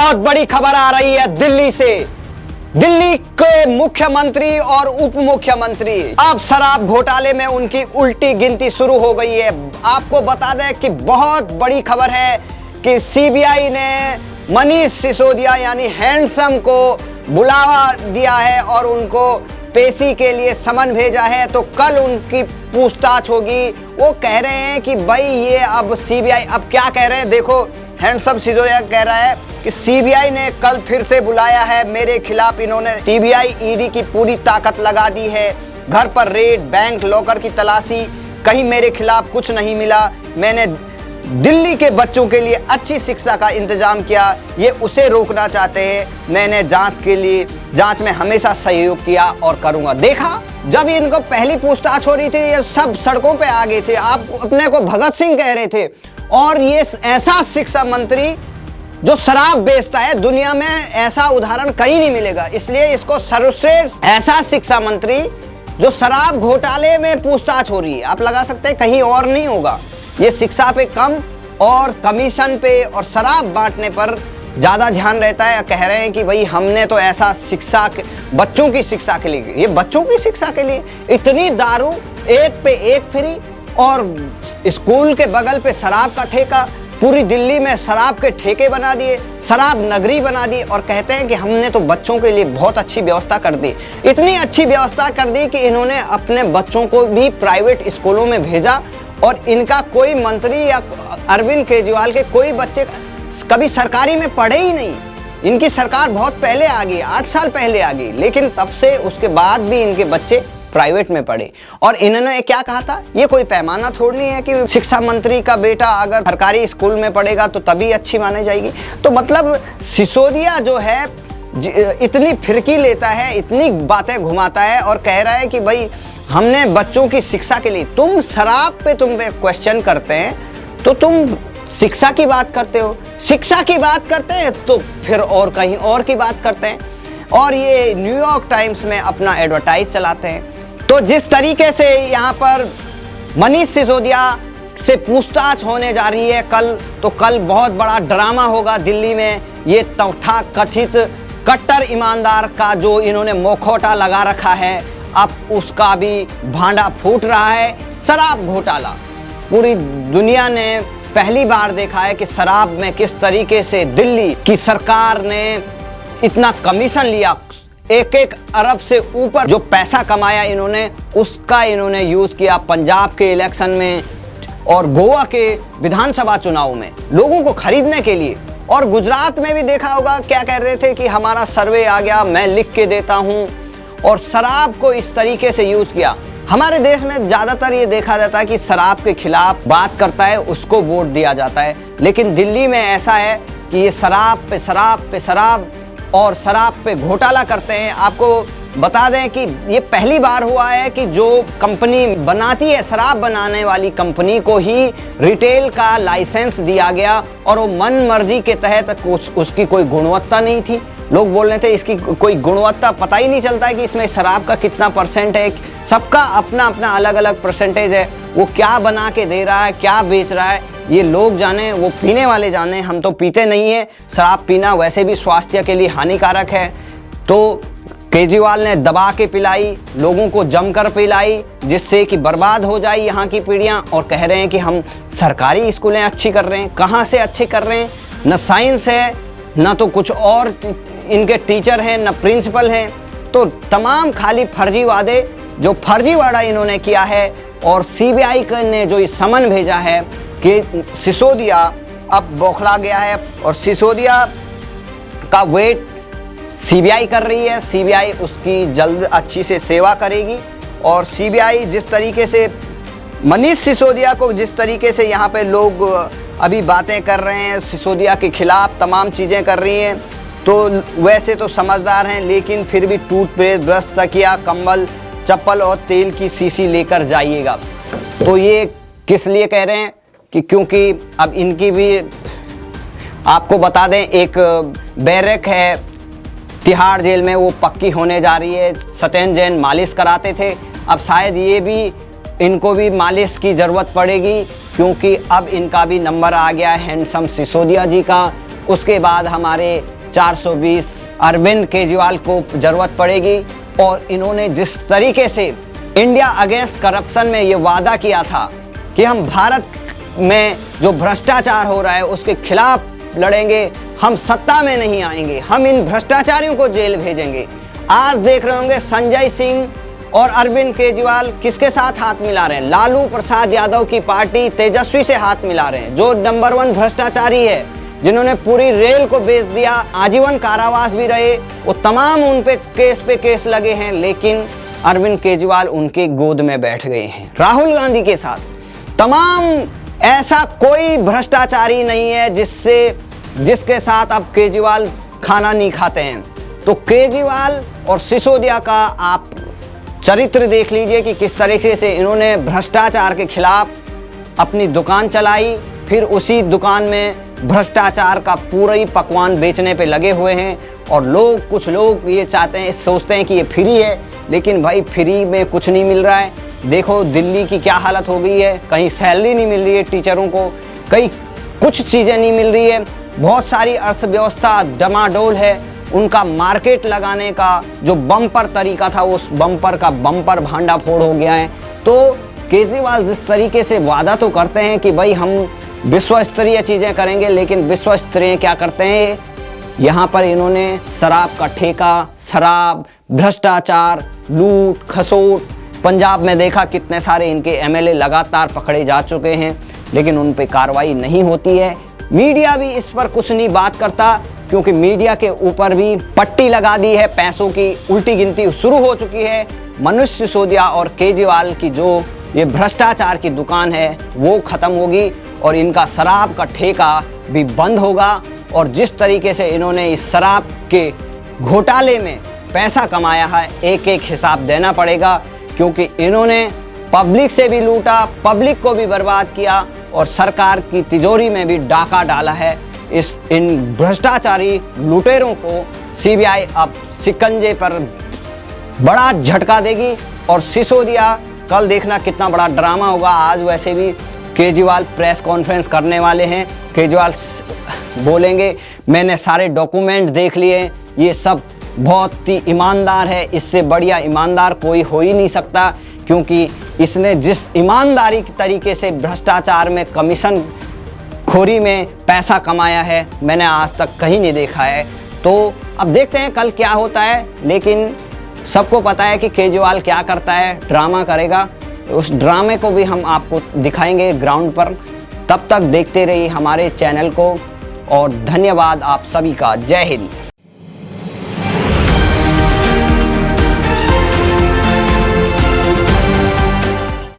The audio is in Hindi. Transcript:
बहुत बड़ी खबर आ रही है दिल्ली से। दिल्ली के मुख्यमंत्री और उप मुख्यमंत्री अब शराब घोटाले में उनकी उल्टी गिनती शुरू हो गई है। आपको बता दें कि बहुत बड़ी खबर है कि सीबीआई ने मनीष सिसोदिया यानी हैंडसम को बुलावा दिया है और उनको पेशी के लिए समन भेजा है। तो कल उनकी पूछताछ होगी। वो कह रहे हैं कि भाई ये अब सीबीआई अब क्या कह रहे हैं, देखो हैंडसम सिसोदिया कह रहा है कि सीबीआई ने कल फिर से बुलाया है मेरे खिलाफ। इन्होंने सीबीआई ईडी की पूरी ताकत लगा दी है। घर पर रेड, बैंक लॉकर की तलाशी, कहीं मेरे खिलाफ कुछ नहीं मिला। मैंने दिल्ली के बच्चों के लिए अच्छी शिक्षा का इंतजाम किया, ये उसे रोकना चाहते हैं। मैंने जांच में हमेशा सहयोग किया और करूंगा। देखा, जब इनको पहली पूछताछ हो रही थी ये सब सड़कों पे आ गए थे, आप अपने को भगत सिंह कह रहे थे। और ये ऐसा शिक्षा मंत्री जो शराब बेचता है, दुनिया में ऐसा उदाहरण कहीं नहीं मिलेगा, इसलिए इसको सर्वश्रेष्ठ ऐसा शिक्षा मंत्री जो शराब घोटाले में पूछताछ हो रही है, आप लगा सकते हैं कहीं और नहीं होगा। ये शिक्षा पे कम और कमीशन पे और शराब बांटने पर ज़्यादा ध्यान रहता है। कह रहे हैं कि भाई हमने तो ऐसा शिक्षा बच्चों की शिक्षा के लिए, ये बच्चों की शिक्षा के लिए इतनी दारू, एक पे एक फ्री, और स्कूल के बगल पे शराब का ठेका, पूरी दिल्ली में शराब के ठेके बना दिए, शराब नगरी बना दी। और कहते हैं कि हमने तो बच्चों के लिए बहुत अच्छी व्यवस्था कर दी। इतनी अच्छी व्यवस्था कर दी कि इन्होंने अपने बच्चों को भी प्राइवेट स्कूलों में भेजा और इनका कोई मंत्री या अरविंद केजरीवाल के कोई बच्चे कभी सरकारी में पढ़े ही नहीं। इनकी सरकार बहुत पहले आ गई, 8 साल पहले आ गई, लेकिन तब से उसके बाद भी इनके बच्चे प्राइवेट में पढ़े। और इन्होंने क्या कहा था, ये कोई पैमाना थोड़ी नहीं है कि शिक्षा मंत्री का बेटा अगर सरकारी स्कूल में पढ़ेगा तो तभी अच्छी मानी जाएगी। तो मतलब सिसोदिया जो है इतनी फिरकी लेता है, इतनी बातें घुमाता है और कह रहा है कि भाई हमने बच्चों की शिक्षा के लिए, तुम शराब पे तुम क्वेश्चन करते हैं तो तुम शिक्षा की बात करते हो, शिक्षा की बात करते हैं तो फिर और कहीं और की बात करते हैं। और ये न्यूयॉर्क टाइम्स में अपना एडवर्टाइज चलाते हैं। तो जिस तरीके से यहाँ पर मनीष सिसोदिया से पूछताछ होने जा रही है कल, तो कल बहुत बड़ा ड्रामा होगा दिल्ली में। ये तथा कथित कट्टर ईमानदार का जो इन्होंने मुखौटा लगा रखा है, अब उसका भी भांडा फूट रहा है। शराब घोटाला, पूरी दुनिया ने पहली बार देखा है कि शराब में किस तरीके से दिल्ली की सरकार ने इतना कमीशन लिया। 1-1 अरब से ऊपर जो पैसा कमाया इन्होंने, उसका इन्होंने यूज किया पंजाब के इलेक्शन में और गोवा के विधानसभा चुनाव में लोगों को खरीदने के लिए। और गुजरात में भी देखा होगा, क्या कह रहे थे कि हमारा सर्वे आ गया, मैं लिख के देता हूं। और शराब को इस तरीके से यूज किया। हमारे देश में ज़्यादातर ये देखा जाता है कि शराब के खिलाफ बात करता है उसको वोट दिया जाता है, लेकिन दिल्ली में ऐसा है कि ये शराब पे शराब पे शराब और शराब पे घोटाला करते हैं। आपको बता दें कि ये पहली बार हुआ है कि जो कंपनी बनाती है, शराब बनाने वाली कंपनी को ही रिटेल का लाइसेंस दिया गया और वो मन मर्जी के तहत उसकी कोई गुणवत्ता नहीं थी। लोग बोल रहे थे इसकी कोई गुणवत्ता पता ही नहीं चलता है कि इसमें शराब का कितना % है। सबका अपना अपना अलग अलग परसेंटेज है। वो क्या बना के दे रहा है, क्या बेच रहा है, ये लोग जाने, वो पीने वाले जाने। हम तो पीते नहीं है। शराब पीना वैसे भी स्वास्थ्य के लिए हानिकारक है। तो केजरीवाल ने दबा के पिलाई, लोगों को जमकर पिलाई, जिससे कि बर्बाद हो जाए यहाँ की पीढ़ियाँ। और कह रहे हैं कि हम सरकारी स्कूलें अच्छी कर रहे हैं। कहाँ से अच्छी कर रहे हैं? न साइंस है, न तो कुछ और इनके टीचर हैं, न प्रिंसिपल हैं। तो तमाम खाली फर्जी वादे, जो फर्जीवाड़ा इन्होंने किया है। और सीबीआई ने जो इस समन भेजा है कि सिसोदिया अब बौखला गया है और सिसोदिया का वेट सीबीआई कर रही है। सीबीआई उसकी जल्द अच्छी से सेवा करेगी। और सीबीआई जिस तरीके से मनीष सिसोदिया को, जिस तरीके से यहाँ पे लोग अभी बातें कर रहे हैं, सिसोदिया के खिलाफ तमाम चीज़ें कर रही हैं, तो वैसे तो समझदार हैं, लेकिन फिर भी टूथपेस्ट, ब्रश, तकिया, कंबल, चप्पल और तेल की शीशी लेकर जाइएगा। तो ये किस लिए कह रहे हैं कि क्योंकि अब इनकी भी, आपको बता दें, एक बैरक है तिहाड़ जेल में, वो पक्की होने जा रही है। सत्येंद्र जैन मालिश कराते थे, अब शायद ये भी, इनको भी मालिश की ज़रूरत पड़ेगी, क्योंकि अब इनका भी नंबर आ गया है हैंडसम सिसोदिया जी का। उसके बाद हमारे 420 अरविंद केजरीवाल को जरूरत पड़ेगी। और इन्होंने जिस तरीके से इंडिया अगेंस्ट करप्शन में ये वादा किया था कि हम भारत में जो भ्रष्टाचार हो रहा है उसके खिलाफ लड़ेंगे, हम सत्ता में नहीं आएंगे, हम इन भ्रष्टाचारियों को जेल भेजेंगे। आज देख रहे होंगे संजय सिंह और अरविंद केजरीवाल किसके साथ हाथ मिला रहे हैं? लालू प्रसाद यादव की पार्टी तेजस्वी से हाथ मिला रहे हैं, जो नंबर 1 भ्रष्टाचारी है, जिन्होंने पूरी रेल को बेच दिया, आजीवन कारावास भी रहे, वो तमाम उन पे केस लगे हैं, लेकिन अरविंद केजरीवाल उनके गोद में बैठ गए हैं। राहुल गांधी के साथ तमाम ऐसा कोई भ्रष्टाचारी नहीं है जिसके साथ अब केजरीवाल खाना नहीं खाते हैं। तो केजरीवाल और सिसोदिया का आप चरित्र देख लीजिए कि किस तरीके से इन्होंने भ्रष्टाचार के खिलाफ अपनी दुकान चलाई, फिर उसी दुकान में भ्रष्टाचार का पूरा ही पकवान बेचने पे लगे हुए हैं। और कुछ लोग ये चाहते हैं, सोचते हैं कि ये फ्री है, लेकिन भाई फ्री में कुछ नहीं मिल रहा है। देखो दिल्ली की क्या हालत हो गई है, कहीं सैलरी नहीं मिल रही है टीचरों को, कहीं कुछ चीज़ें नहीं मिल रही है, बहुत सारी अर्थव्यवस्था डमाडोल है। उनका मार्केट लगाने का जो बम्पर तरीका था, उस बम्पर का बम्पर भांडा फोड़ हो गया है। तो केजरीवाल जिस तरीके से वादा तो करते हैं कि भाई हम विश्व स्तरीय चीज़ें करेंगे, लेकिन विश्व स्तरीय क्या करते हैं? यहाँ पर इन्होंने शराब का ठेका, शराब, भ्रष्टाचार, लूट खसोट, पंजाब में देखा कितने सारे इनके एमएलए लगातार पकड़े जा चुके हैं, लेकिन उन पे कार्रवाई नहीं होती है। मीडिया भी इस पर कुछ नहीं बात करता, क्योंकि मीडिया के ऊपर भी पट्टी लगा दी है, पैसों की उल्टी गिनती शुरू हो चुकी है। मनीष सिसोदिया और केजरीवाल की जो ये भ्रष्टाचार की दुकान है वो ख़त्म होगी और इनका शराब का ठेका भी बंद होगा। और जिस तरीके से इन्होंने इस शराब के घोटाले में पैसा कमाया है, एक एक हिसाब देना पड़ेगा, क्योंकि इन्होंने पब्लिक से भी लूटा, पब्लिक को भी बर्बाद किया और सरकार की तिजोरी में भी डाका डाला है। इन भ्रष्टाचारी लुटेरों को सीबीआई अब शिकंजे पर बड़ा झटका देगी। और सिसोदिया कल देखना कितना बड़ा ड्रामा होगा। आज वैसे भी केजरीवाल प्रेस कॉन्फ्रेंस करने वाले हैं, केजरीवाल बोलेंगे मैंने सारे डॉक्यूमेंट देख लिए, ये सब बहुत ही ईमानदार है, इससे बढ़िया ईमानदार कोई हो ही नहीं सकता, क्योंकि इसने जिस ईमानदारी के तरीके से भ्रष्टाचार में, कमीशन खोरी में पैसा कमाया है, मैंने आज तक कहीं नहीं देखा है। तो अब देखते हैं कल क्या होता है, लेकिन सबको पता है कि केजरीवाल क्या करता है, ड्रामा करेगा। उस ड्रामे को भी हम आपको दिखाएंगे ग्राउंड पर। तब तक देखते रहिए हमारे चैनल को और धन्यवाद आप सभी का। जय हिंद।